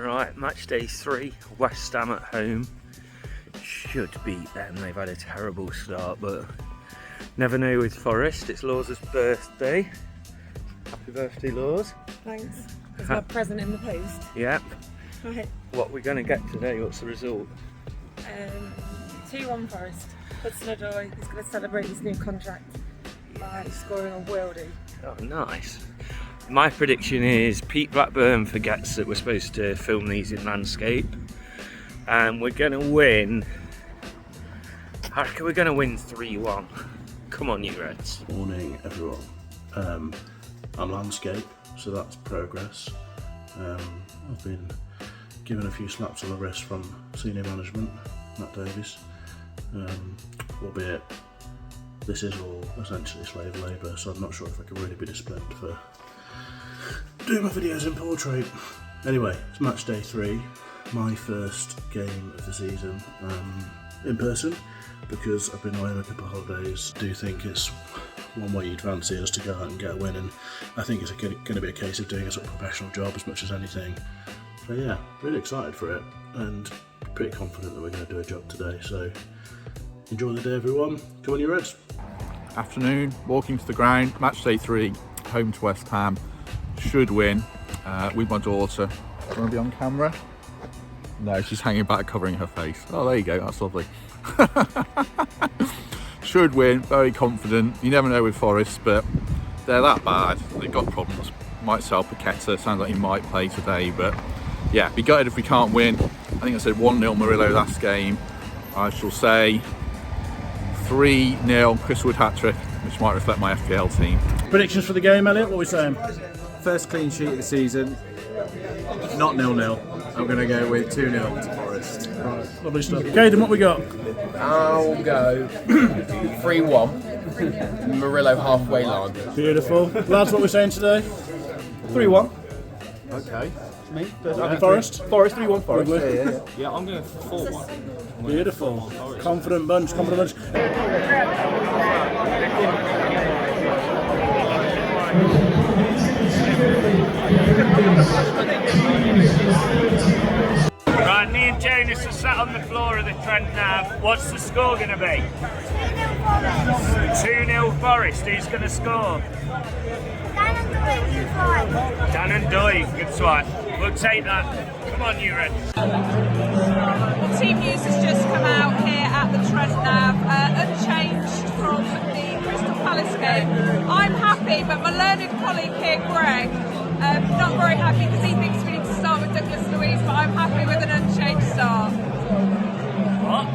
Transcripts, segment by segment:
Right, match day 3, West Ham at home. Should beat them, they've had a terrible start, but never know with Forest. It's Laws's birthday. Happy birthday, Laws. Thanks. There's my present in the post. Yep. Right. What we're going to get today, what's the result? 2-1 Forest. Hudson-Odoi is going to celebrate his new contract by scoring on Wildy. Oh, nice. My prediction is Pete Blackburn forgets that we're supposed to film these in landscape, and we're going to win. I reckon we're going to win 3-1. Come on, you Reds. Morning, everyone. I'm landscape, so that's progress. I've been given a few slaps on the wrist from senior management, Matt Davies, albeit this is all essentially slave labour, so I'm not sure if I can really be disciplined for doing my videos in portrait. Anyway, it's match day 3, my first game of the season in person, because I've been away on a couple of holidays. I do think it's one way you'd fancy us to go out and get a win, and I think it's going to be a case of doing a sort of professional job as much as anything. So yeah, really excited for it and pretty confident that we're going to do a job today. So enjoy the day, everyone. Come on, you Reds. Afternoon, walking to the ground, match day 3, home to West Ham. Should win with my daughter. Do you want to be on camera? No, she's hanging back covering her face. Oh, there you go, that's lovely. Should win, very confident. You never know with Forest, but they're that bad. They've got problems. Might sell Paqueta, sounds like he might play today, but yeah, be gutted if we can't win. I think I said 1-0 Murillo last game. I shall say 3-0 Chris Wood hat-trick, which might reflect my FPL team. Predictions for the game, Elliot, what are we saying? First clean sheet of the season, not 0-0. I'm going to go with 2-0 to Forest. Right, lovely stuff. Caden, what we got? I'll go 3-1. Murillo halfway line. Beautiful. Lads, what we're saying today? 3-1. Okay. Me? Forest? Forest, 3-1 Forest. Lovely. Yeah, I'm going for 4-1. Beautiful. Confident bunch, confident bunch. Right, me and Jonas are sat on the floor of the Trent Nav. What's the score going to be? 2-0 Forest. Who's going to score? Dan and Doig. Good swipe. We'll take that. Come on, you Reds. Well, team news has just come out here at the Trent Nav, unchanged from the Crystal Palace game. I'm happy, but my learned colleague here, Greg, not very happy because he thinks we need to start with Douglas Luiz, but I'm happy with an unchanged start. What?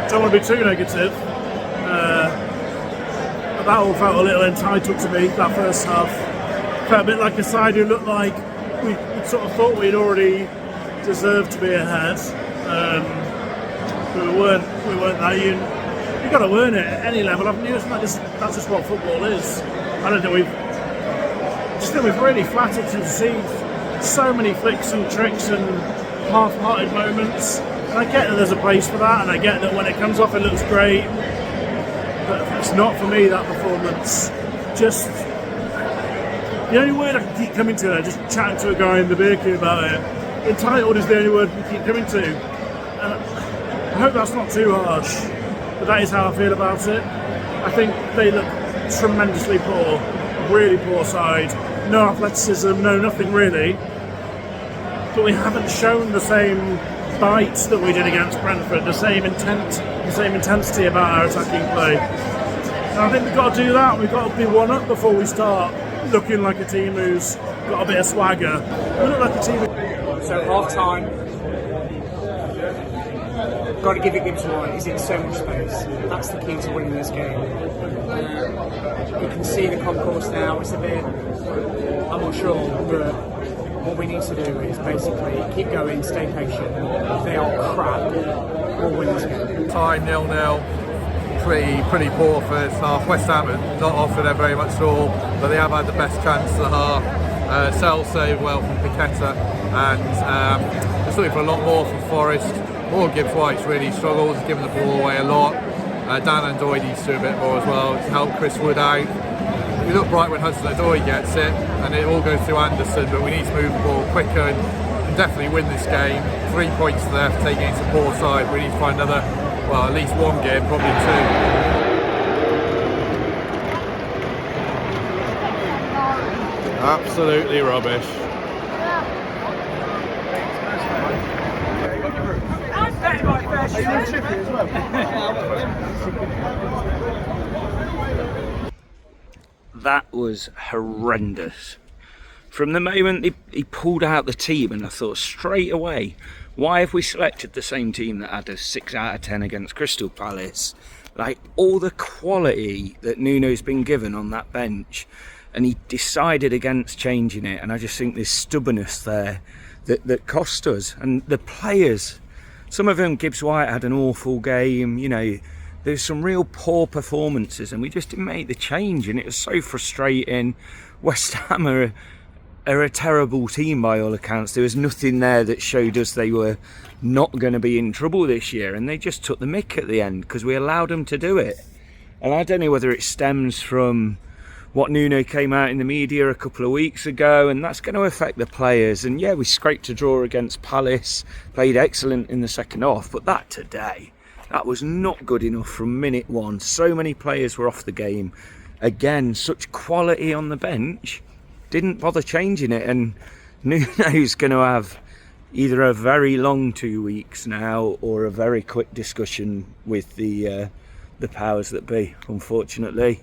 Don't want to be too negative. That all felt a little entitled to me, that first half. felt a bit like a side who looked like we sort of thought we'd already deserved to be ahead. But we weren't that. You've got to earn it at any level, haven't you? That's just what football is. I don't think we've really flattered to see so many flicks and tricks and half-hearted moments. And I get that there's a place for that, and I get that when it comes off it looks great. But it's not for me, that performance. Just the only word I can keep coming to, just chatting to a guy in the beer queue about it. Entitled is the only word we keep coming to. And I hope that's not too harsh, but that is how I feel about it. I think they look tremendously poor, really poor side. No athleticism, no nothing really. But we haven't shown the same bites that we did against Brentford, the same intent, the same intensity about our attacking play. And I think we've got to do that. We've got to be one up before we start looking like a team who's got a bit of swagger. We look like a team. So half time, got to give it Gibbs White. He's in so much space. That's the key to winning this game. You can see the concourse now. It's a bit, I'm not sure, but what we need to do is basically keep going, stay patient. If they are crap, we'll win this game. Time 0-0. Pretty poor first half. West Ham have not offered it very much at all, but they have had the best chance of the half. Sell saved well from Paqueta, and just looking for a lot more from Forest. More Gibbs White's really struggled, he's given the ball away a lot. Dan and Doy needs to do a bit more as well to help Chris Wood out. We look bright when Hudson-Odoi gets it, and it all goes through Anderson, but we need to move the ball quicker and definitely win this game. 3 points there for taking it to poor side. We need to find another, well, at least one game, probably two. Absolutely rubbish. That was horrendous. From the moment he pulled out the team, and I thought straight away, why have we selected the same team that had a 6 out of 10 against Crystal Palace? Like, all the quality that Nuno's been given on that bench, and he decided against changing it, and I just think there's stubbornness there that cost us. And the players, some of them, Gibbs White had an awful game, you know, there's some real poor performances, and we just didn't make the change, and it was so frustrating. West Ham are a terrible team by all accounts. There was nothing there that showed us they were not going to be in trouble this year, and they just took the mick at the end because we allowed them to do it. And I don't know whether it stems from what Nuno came out in the media a couple of weeks ago, and that's going to affect the players. And yeah, we scraped a draw against Palace, played excellent in the second half, but that today, that was not good enough from minute one. So many players were off the game. Again, such quality on the bench, didn't bother changing it, and Nuno's going to have either a very long 2 weeks now or a very quick discussion with the powers that be, unfortunately.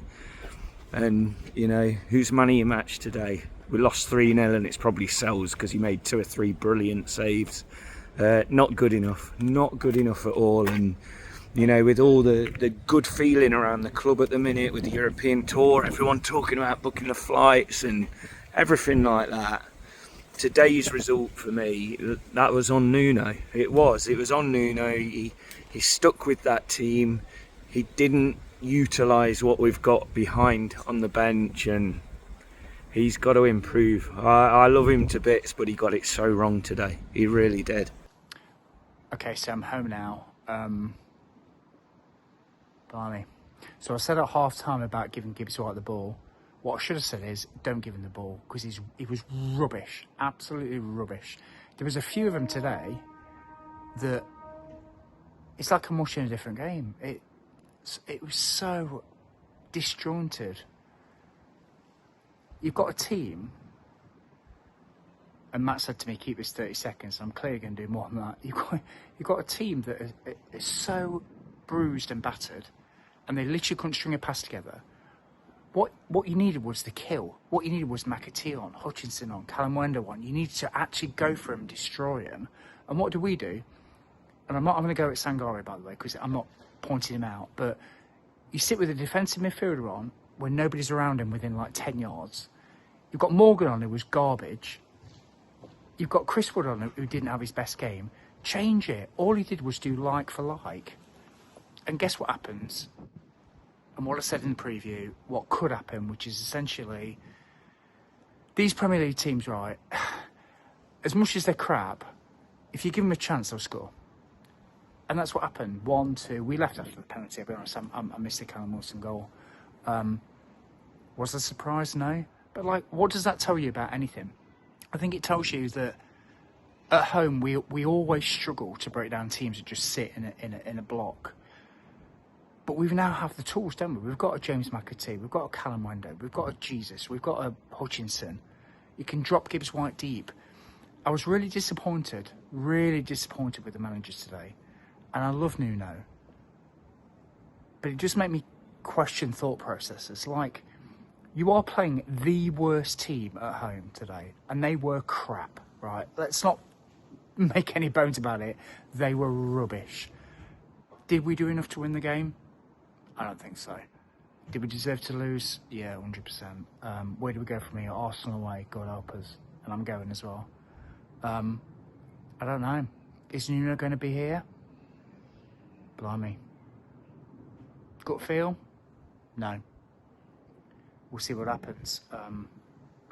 And, you know, who's man of your match today? We lost 3-0 and it's probably Sells because he made 2 or 3 brilliant saves. Not good enough. Not good enough at all. And, you know, with all the good feeling around the club at the minute, with the European tour, everyone talking about booking the flights and everything like that, today's result for me, that was on Nuno. It was on Nuno. He stuck with that team. He didn't utilise what we've got behind on the bench, and he's got to improve. I love him to bits, but he got it so wrong today. He really did. Okay, so I'm home now. Blimey. So I said at half time about giving Gibbs White the ball. What I should have said is don't give him the ball, because he was rubbish, absolutely rubbish. There was a few of them today that it's like I'm watching a different game. It was so disjointed. You've got a team, and Matt said to me, keep this 30 seconds, I'm clearly going to do more than that. You've got a team that is so bruised and battered, and they literally couldn't string a pass together. What you needed was the kill. What you needed was McAtee on, Hutchinson on, Callum Wender on. You needed to actually go for him, destroy him. And what do? And I'm going to go at Sangare, by the way, because I'm not pointing him out, but you sit with a defensive midfielder on when nobody's around him within like 10 yards. You've got Morgan on who was garbage. You've got Chris Wood on who didn't have his best game. Change it. All he did was do like for like. And guess what happens? And what I said in the preview, what could happen, which is essentially these Premier League teams, right, as much as they're crap, if you give them a chance, they'll score. And that's what happened. 1-2. We left after the penalty, I'll be honest. I missed the Callum Wilson goal. Was a surprise? No. But, like, what does that tell you about anything? I think it tells you that at home we always struggle to break down teams that just sit in a block. But we now have the tools, don't we? We've got a James McAtee, we've got a Callum Wendo, we've got a Jesus, we've got a Hutchinson. You can drop Gibbs White deep. I was really disappointed with the managers today. And I love Nuno. But it just made me question thought processes. Like, you are playing the worst team at home today. And they were crap, right? Let's not make any bones about it. They were rubbish. Did we do enough to win the game? I don't think so. Did we deserve to lose? Yeah, 100%. Where do we go from here? Arsenal away, God help us. And I'm going as well. I don't know. Is Nuno going to be here? Blimey. Gut feel? No. We'll see what happens.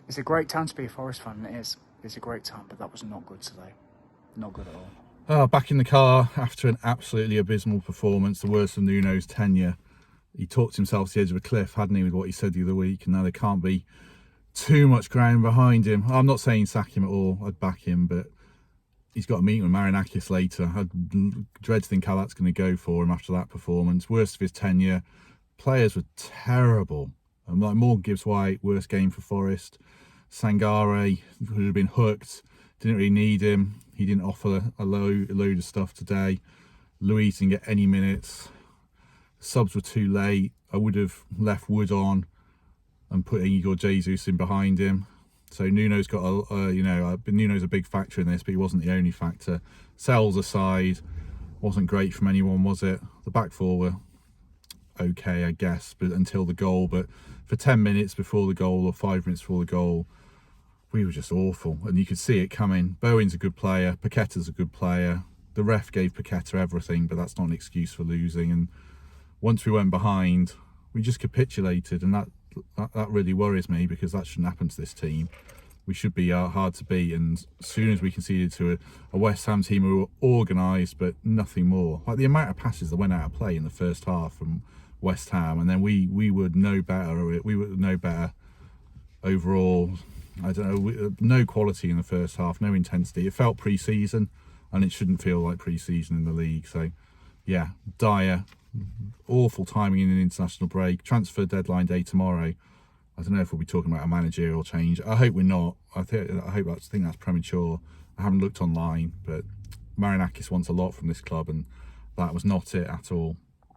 It's a great time to be a Forest fan, it is. It's a great time, but that was not good today. Not good at all. Back in the car after an absolutely abysmal performance, the worst of Nuno's tenure. He talked himself to the edge of a cliff, hadn't he, with what he said the other week, and now there can't be too much ground behind him. I'm not saying sack him at all, I'd back him, but he's got a meeting with Marinakis later. I dread to think how that's going to go for him after that performance. Worst of his tenure. Players were terrible. Like Morgan Gibbs White, worst game for Forest. Sangare, who had been hooked, didn't really need him. He didn't offer a load of stuff today. Luis didn't get any minutes. Subs were too late. I would have left Wood on and put Igor Jesus in behind him. So Nuno's got Nuno's a big factor in this, but he wasn't the only factor. Sells aside, wasn't great from anyone, was it? The back four were okay, I guess, but until the goal. But for 10 minutes before the goal or 5 minutes before the goal, we were just awful, and you could see it coming. Bowen's a good player, Paqueta's a good player. The ref gave Paqueta everything, but that's not an excuse for losing. And once we went behind, we just capitulated, and that really worries me, because that shouldn't happen to this team. We should be hard to beat, and as soon as we conceded to a West Ham team who were organised but nothing more, like the amount of passes that went out of play in the first half from West Ham, and then we were no better. We were no better overall. I don't know, no quality in the first half, no intensity. It felt pre-season, and it shouldn't feel like pre-season in the league. So yeah, dire, awful timing in an international break. Transfer deadline day tomorrow. I don't know if we'll be talking about a managerial change. I hope we're not. I think that's premature. I haven't looked online, but Marinakis wants a lot from this club, and that was not it at all.